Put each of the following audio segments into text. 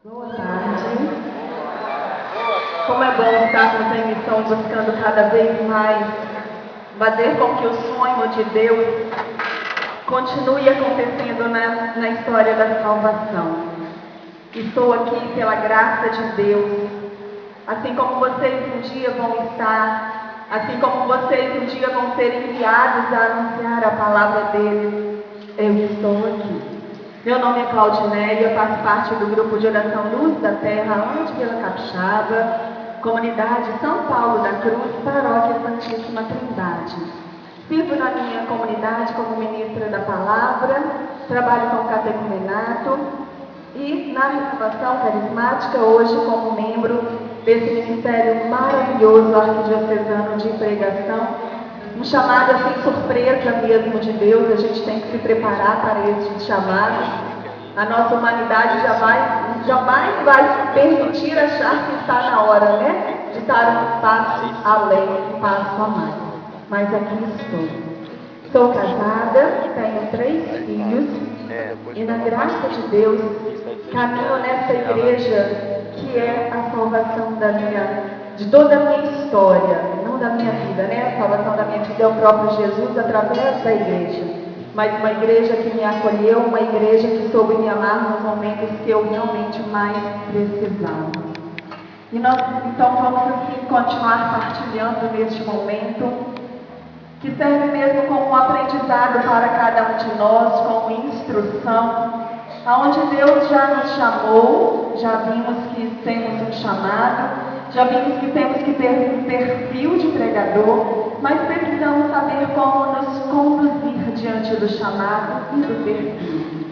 Boa tarde. Como é bom estarmos em missão buscando cada vez mais fazer com que o sonho de Deus continue acontecendo na história da salvação. Estou aqui pela graça de Deus, assim como vocês um dia vão estar, assim como vocês um dia vão ser enviados a anunciar a palavra dele, eu estou aqui. Meu nome é Claudinéia, faço parte do grupo de oração Luz da Terra, onde Vila Capixaba, comunidade São Paulo da Cruz, paróquia Santíssima Trindade. Sirvo na minha comunidade como ministra da palavra, trabalho com catecumenato e na renovação carismática, hoje como membro desse ministério maravilhoso arquidiocesano de pregação. Um chamado assim, surpresa mesmo de Deus, a gente tem que se preparar para esse chamado. A nossa humanidade jamais vai permitir achar que está na hora, né? De dar um passo além, um passo a mais. Mas aqui estou. Sou casada, tenho 3 filhos e na graça de Deus caminho nessa igreja que é a salvação de toda a minha história, não da minha vida, né? A salvação da minha vida é o próprio Jesus através da igreja. Mas uma igreja que me acolheu, uma igreja que soube me amar nos momentos que eu realmente mais precisava. E nós então vamos assim continuar partilhando neste momento, que serve mesmo como um aprendizado para cada um de nós, como instrução, aonde Deus já nos chamou, já vimos que temos um chamado, já vimos que temos que ter um perfil de pregador, mas precisamos saber como nos conduzir diante do chamado e do perfil.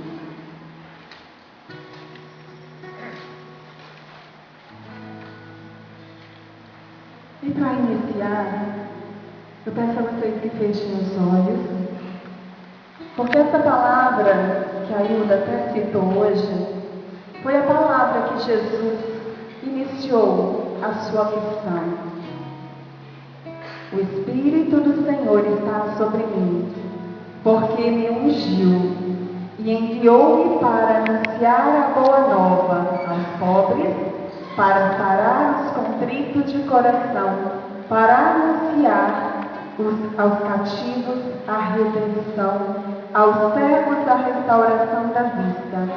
E para iniciar, eu peço a vocês que fechem os olhos, porque essa palavra que a Hilda até citou hoje, foi a palavra que Jesus iniciou a sua missão. O Espírito do Senhor está sobre mim, porque me ungiu e enviou-me para anunciar a boa nova aos pobres, para sarar os contritos de coração, para anunciar aos cativos a redenção, aos cegos a restauração da vista,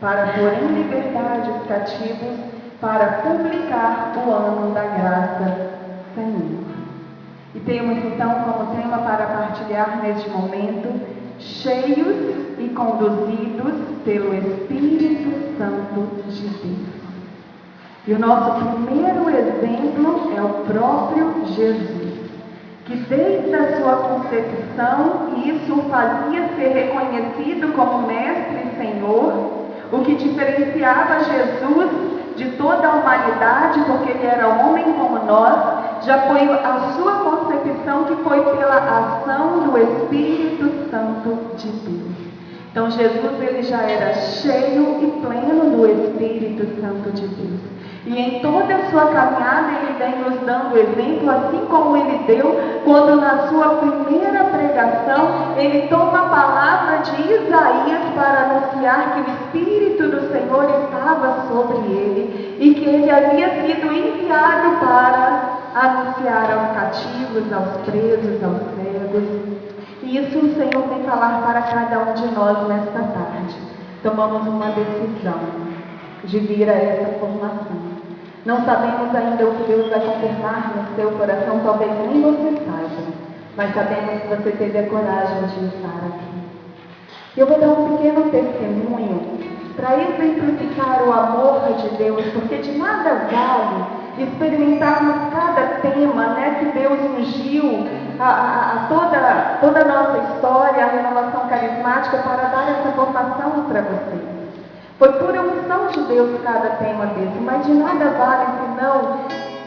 para pôr em liberdade os cativos, para publicar o ano da graça, Senhor. E temos então como tema para partilhar neste momento, cheios e conduzidos pelo Espírito Santo de Deus. E o nosso primeiro exemplo é o próprio Jesus, que desde a sua concepção, e isso o fazia ser reconhecido como Mestre e Senhor, o que diferenciava Jesus de toda a humanidade, porque ele era homem como nós, já foi a sua concepção que foi pela ação do Espírito Santo de Deus. Então Jesus ele já era cheio e pleno do Espírito Santo de Deus. E em toda a sua caminhada ele vem nos dando exemplo, assim como ele deu quando na sua primeira pregação ele toma a palavra de Isaías para anunciar que o Espírito do Senhor estava sobre ele e que ele havia sido enviado para anunciar aos cativos, aos presos, aos cegos. E isso o Senhor vem falar para cada um de nós nesta tarde. Tomamos uma decisão de vir a essa formação. Não sabemos ainda o que Deus vai confirmar no seu coração, talvez nem você saiba, mas sabemos que você teve a coragem de estar aqui. Eu vou dar um pequeno testemunho para exemplificar o amor de Deus, porque de nada vale experimentarmos cada tema, né, que Deus ungiu toda a nossa história, a renovação carismática, para dar essa formação para vocês. Foi pura unção de Deus cada tema desse, mas de nada vale senão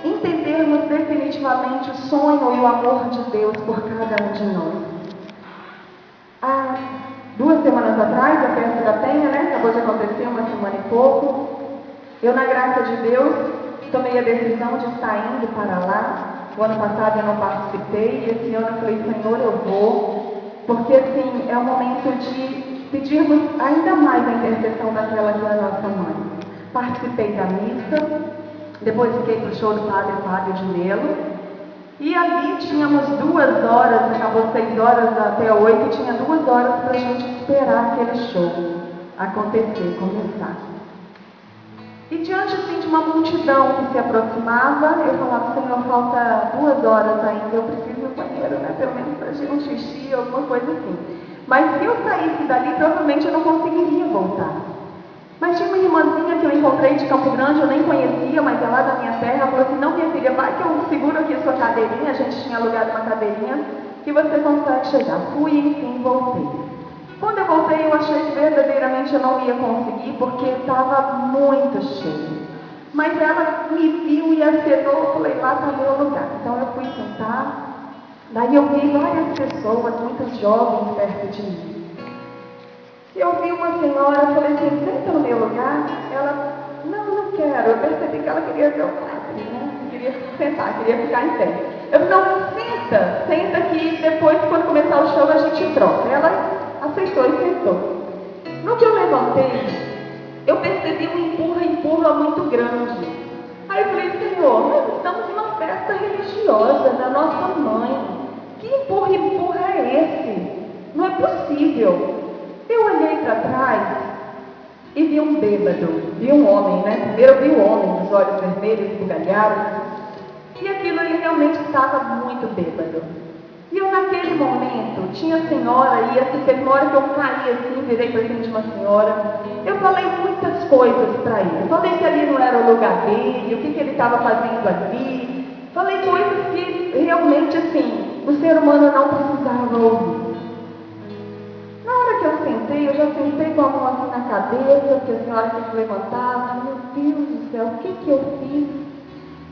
entendermos definitivamente o sonho e o amor de Deus por cada um de nós. Há 2 semanas atrás, a festa da Penha, né? Acabou de acontecer, 1 semana e pouco. Eu, na graça de Deus, tomei a decisão de estar indo para lá. O ano passado eu não participei, e esse ano eu falei, Senhor, eu vou, porque assim, é um momento de pedirmos ainda mais a intercessão daquela que é a nossa mãe. participei da missa, depois fiquei para o show do Padre Fábio de Melo, e ali tínhamos 2 horas, acabou 6 horas até 8, e tinha 2 horas para a gente esperar aquele show acontecer, começar. E diante assim, de uma multidão que se aproximava, eu falava: Senhor, falta 2 horas ainda, eu preciso ir no banheiro, né? Pelo menos fazer um xixi, alguma coisa assim. Mas se eu saísse dali, provavelmente eu não conseguiria voltar. Mas tinha uma irmãzinha que eu encontrei de Campo Grande, eu nem conhecia, mas é lá da minha terra. Ela falou assim: não, minha filha, vai que eu seguro aqui a sua cadeirinha. A gente tinha alugado uma cadeirinha, que você consegue chegar. Fui, enfim, voltei. Quando eu voltei, eu achei que verdadeiramente eu não ia conseguir, porque estava muito cheio. Mas ela me viu e acenou, eu falei: lá está meu lugar. Então eu fui sentar, daí eu vi várias pessoas, muitos jovens perto de mim. E eu vi uma senhora, eu falei assim: senta no meu lugar. Ela: não quero. Eu percebi que ela queria ver o padre, né? Queria sentar, queria ficar em pé. Eu falei: não, senta aqui, depois, quando começar o show, a gente troca. Ela aceitou e sentou. No que eu levantei, eu percebi um empurra muito grande. Aí eu falei: Senhor, nós estamos em uma festa religiosa da nossa mãe. Que empurra é esse? Não é possível. Eu olhei para trás e vi um bêbado, vi um homem, né? Primeiro eu vi o homem, os olhos vermelhos, esbugalhados, e aquilo, ele realmente estava muito bêbado. E eu, naquele momento, tinha senhora, e assim, teve uma hora que eu caí assim, virei para cima de uma senhora. Eu falei muitas coisas para ele. Eu falei que ali não era o lugar dele, o que ele estava fazendo ali. Falei coisas que realmente, assim, o ser humano não precisava ouvir. Na hora que eu sentei, eu já sentei com a mão assim na cabeça, porque a senhora tinha que levantar. Meu Deus do céu, o que eu fiz?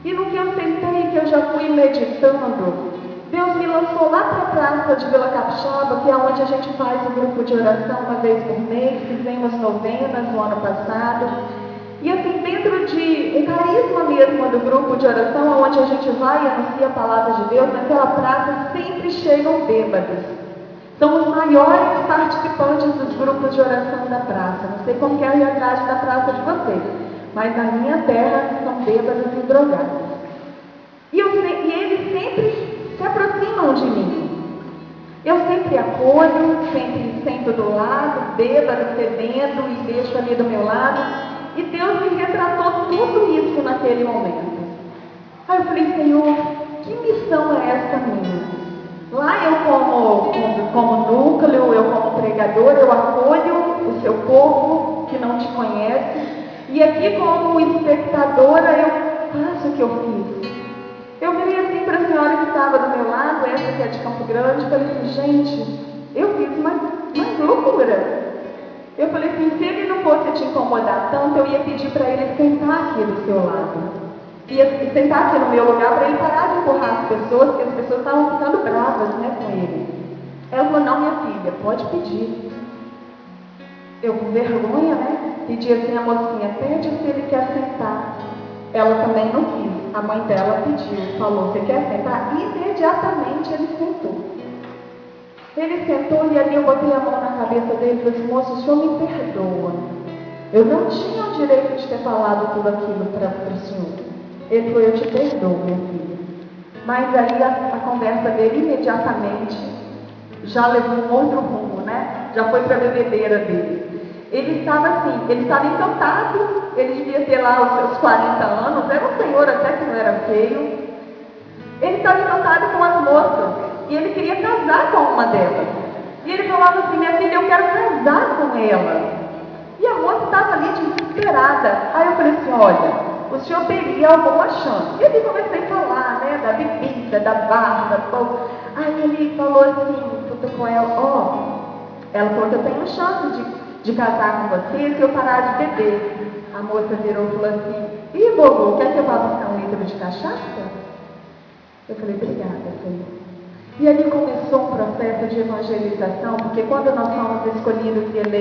E no que eu sentei, que eu já fui meditando, Deus me lançou lá para a praça de Vila Capixaba, que é onde a gente faz um grupo de oração uma vez por mês. Fizemos novenas no ano passado. E assim, dentro de um carisma mesmo do grupo de oração, onde a gente vai e anuncia a palavra de Deus, naquela praça sempre chegam bêbados. São os maiores participantes dos grupos de oração da praça. Não sei como que é a realidade da praça de vocês, mas na minha terra são bêbados e drogados. E eles sempre se aproximam de mim. Eu sempre acolho, sempre sento do lado, bêbado, bebendo, e deixo ali do meu lado. E Deus me retratou tudo isso naquele momento. Aí eu falei: Senhor, que missão é essa minha? Lá eu como núcleo, eu como pregador, eu acolho o seu povo que não te conhece. E aqui como espectadora eu faço o que eu fiz. Eu virei assim para a senhora que estava do meu lado, essa que é de Campo Grande, e falei assim: gente, eu fiz uma loucura. Eu falei assim: se ele não fosse te incomodar tanto, eu ia pedir para ele sentar aqui do seu lado. Ia sentar aqui no meu lugar para ele parar de empurrar as pessoas, porque as pessoas estavam ficando bravas, né, com ele. Ela falou: não, minha filha, pode pedir. Eu, com vergonha, né, pedi assim a mocinha: pede se ele quer sentar. Ela também não quis. A mãe dela pediu, falou: você quer sentar? Imediatamente ele sentou. Ele sentou e ali eu botei a mão na cabeça dele e falei assim: moço, o senhor me perdoa. Eu não tinha o direito de ter falado tudo aquilo para o senhor. Ele falou: eu te perdoo, minha filha. Mas aí a conversa dele imediatamente já levou um outro rumo, né? Já foi para a bebedeira dele. Ele estava assim, ele estava encantado, ele devia ter lá os seus 40 anos, era um senhor até que não era feio. Ele estava encantado com as moças, e ele queria casar com uma delas. E ele falava assim: minha filha, eu quero casar com ela. E a moça estava ali desesperada. Aí eu falei assim: olha, o senhor teria alguma chance. E aí comecei a falar, né, da bebida, da barra, da pão. Aí ele falou assim, com ela: ela falou que eu tenho chance de casar com você se eu parar de beber. A moça virou e falou assim: ih, vovô, quer que eu vá buscar 1 litro de cachaça? Eu falei: obrigada, Senhor. E ali começou um processo de evangelização, porque quando nós fomos escolhidos e eleitos